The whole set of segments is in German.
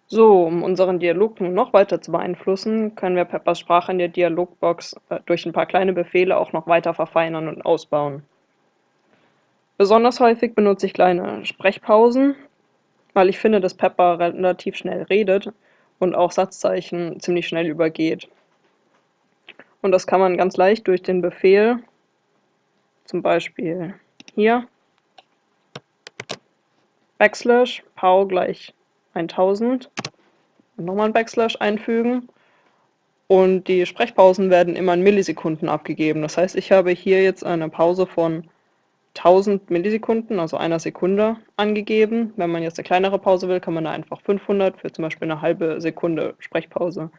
So, um unseren Dialog nun noch weiter zu beeinflussen, können wir Peppers Sprache in der Dialogbox durch ein paar kleine Befehle auch noch weiter verfeinern und ausbauen. Besonders häufig benutze ich kleine Sprechpausen, weil ich finde, dass Pepper relativ schnell redet und auch Satzzeichen ziemlich schnell übergeht. Und das kann man ganz leicht durch den Befehl, zum Beispiel hier, Backslash Pow gleich 1000 und nochmal ein Backslash einfügen. Und die Sprechpausen werden immer in Millisekunden abgegeben. Das heißt, ich habe hier jetzt eine Pause von 1000 Millisekunden, also einer Sekunde, angegeben. Wenn man jetzt eine kleinere Pause will, kann man da einfach 500 für zum Beispiel eine halbe Sekunde Sprechpause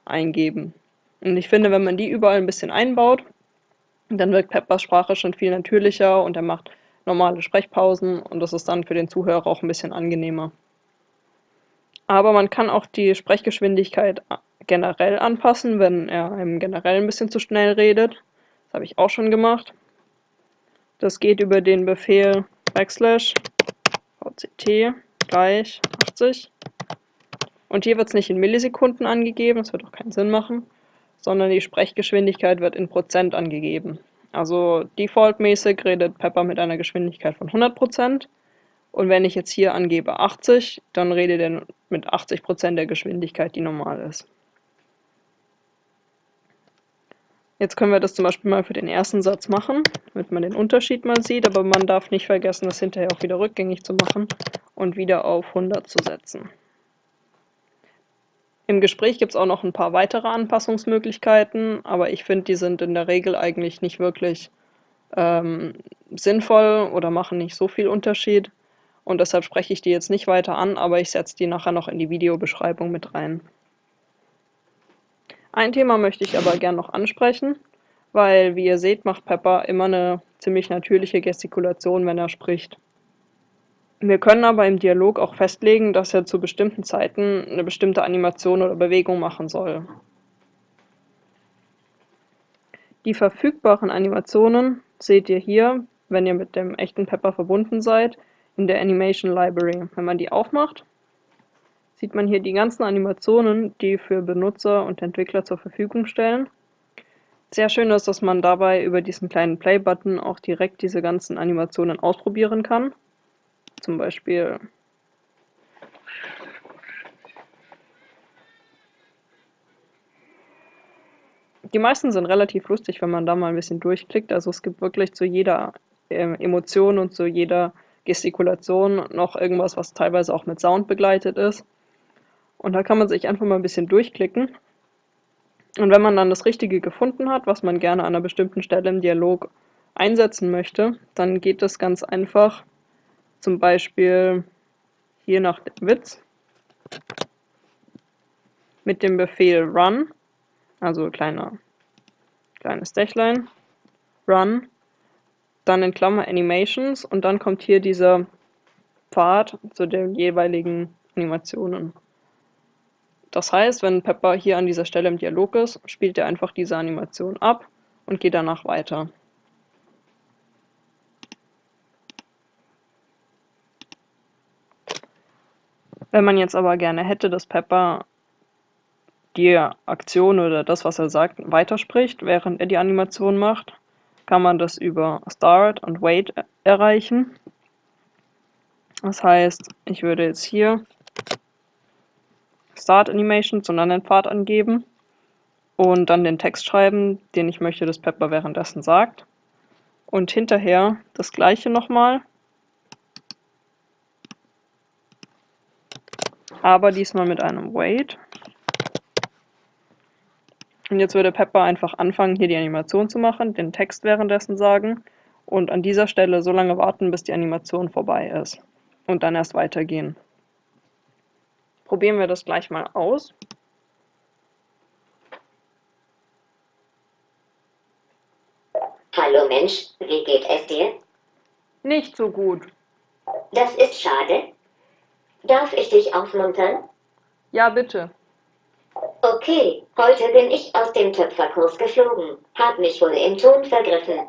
eingeben. Und ich finde, wenn man die überall ein bisschen einbaut, dann wirkt Peppers Sprache schon viel natürlicher und er macht normale Sprechpausen und das ist dann für den Zuhörer auch ein bisschen angenehmer. Aber man kann auch die Sprechgeschwindigkeit generell anpassen, wenn er einem generell ein bisschen zu schnell redet. Das habe ich auch schon gemacht. Das geht über den Befehl Backslash VCT gleich 80. Und hier wird es nicht in Millisekunden angegeben, das wird auch keinen Sinn machen, sondern die Sprechgeschwindigkeit wird in Prozent angegeben. Also defaultmäßig redet Pepper mit einer Geschwindigkeit von 100%. Und wenn ich jetzt hier angebe 80, dann redet er mit 80% der Geschwindigkeit, die normal ist. Jetzt können wir das zum Beispiel mal für den ersten Satz machen, damit man den Unterschied mal sieht, aber man darf nicht vergessen, das hinterher auch wieder rückgängig zu machen und wieder auf 100 zu setzen. Im Gespräch gibt es auch noch ein paar weitere Anpassungsmöglichkeiten, aber ich finde, die sind in der Regel eigentlich nicht wirklich sinnvoll oder machen nicht so viel Unterschied. Und deshalb spreche ich die jetzt nicht weiter an, aber ich setze die nachher noch in die Videobeschreibung mit rein. Ein Thema möchte ich aber gern noch ansprechen, weil, wie ihr seht, macht Pepper immer eine ziemlich natürliche Gestikulation, wenn er spricht. Wir können aber im Dialog auch festlegen, dass er zu bestimmten Zeiten eine bestimmte Animation oder Bewegung machen soll. Die verfügbaren Animationen seht ihr hier, wenn ihr mit dem echten Pepper verbunden seid, in der Animation Library. Wenn man die aufmacht, sieht man hier die ganzen Animationen, die für Benutzer und Entwickler zur Verfügung stellen. Sehr schön ist, dass man dabei über diesen kleinen Play-Button auch direkt diese ganzen Animationen ausprobieren kann. Zum Beispiel die meisten sind relativ lustig, wenn man da mal ein bisschen durchklickt. Also es gibt wirklich zu jeder Emotion und zu jeder Gestikulation noch irgendwas, was teilweise auch mit Sound begleitet ist. Und da kann man sich einfach mal ein bisschen durchklicken. Und wenn man dann das Richtige gefunden hat, was man gerne an einer bestimmten Stelle im Dialog einsetzen möchte, dann geht das ganz einfach, zum Beispiel hier nach dem Witz, mit dem Befehl run, also kleines Dächlein, run, dann in Klammer Animations und dann kommt hier dieser Pfad zu den jeweiligen Animationen. Das heißt, wenn Pepper hier an dieser Stelle im Dialog ist, spielt er einfach diese Animation ab und geht danach weiter. Wenn man jetzt aber gerne hätte, dass Pepper die Aktion oder das, was er sagt, weiterspricht, während er die Animation macht, kann man das über Start und Wait erreichen. Das heißt, ich würde jetzt hier Start Animations und dann den Pfad angeben und dann den Text schreiben, den ich möchte, dass Pepper währenddessen sagt. Und hinterher das gleiche nochmal, aber diesmal mit einem Wait. Und jetzt würde Pepper einfach anfangen, hier die Animation zu machen, den Text währenddessen sagen und an dieser Stelle so lange warten, bis die Animation vorbei ist. Und dann erst weitergehen. Probieren wir das gleich mal aus. Hallo Mensch, wie geht es dir? Nicht so gut. Das ist schade. Darf ich dich aufmuntern? Ja, bitte. Okay, heute bin ich aus dem Töpferkurs geflogen. Hab mich wohl im Ton vergriffen.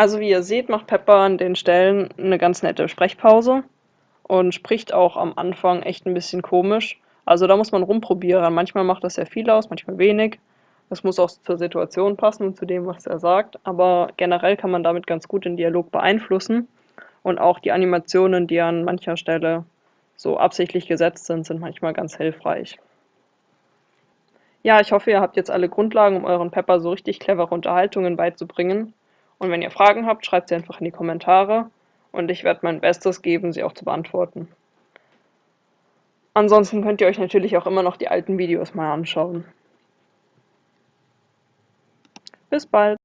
Also wie ihr seht, macht Pepper an den Stellen eine ganz nette Sprechpause und spricht auch am Anfang echt ein bisschen komisch. Also da muss man rumprobieren. Manchmal macht das sehr viel aus, manchmal wenig. Das muss auch zur Situation passen und zu dem, was er sagt. Aber generell kann man damit ganz gut den Dialog beeinflussen. Und auch die Animationen, die an mancher Stelle so absichtlich gesetzt sind, sind manchmal ganz hilfreich. Ja, ich hoffe, ihr habt jetzt alle Grundlagen, um euren Pepper so richtig clevere Unterhaltungen beizubringen. Und wenn ihr Fragen habt, schreibt sie einfach in die Kommentare und ich werde mein Bestes geben, sie auch zu beantworten. Ansonsten könnt ihr euch natürlich auch immer noch die alten Videos mal anschauen. Bis bald!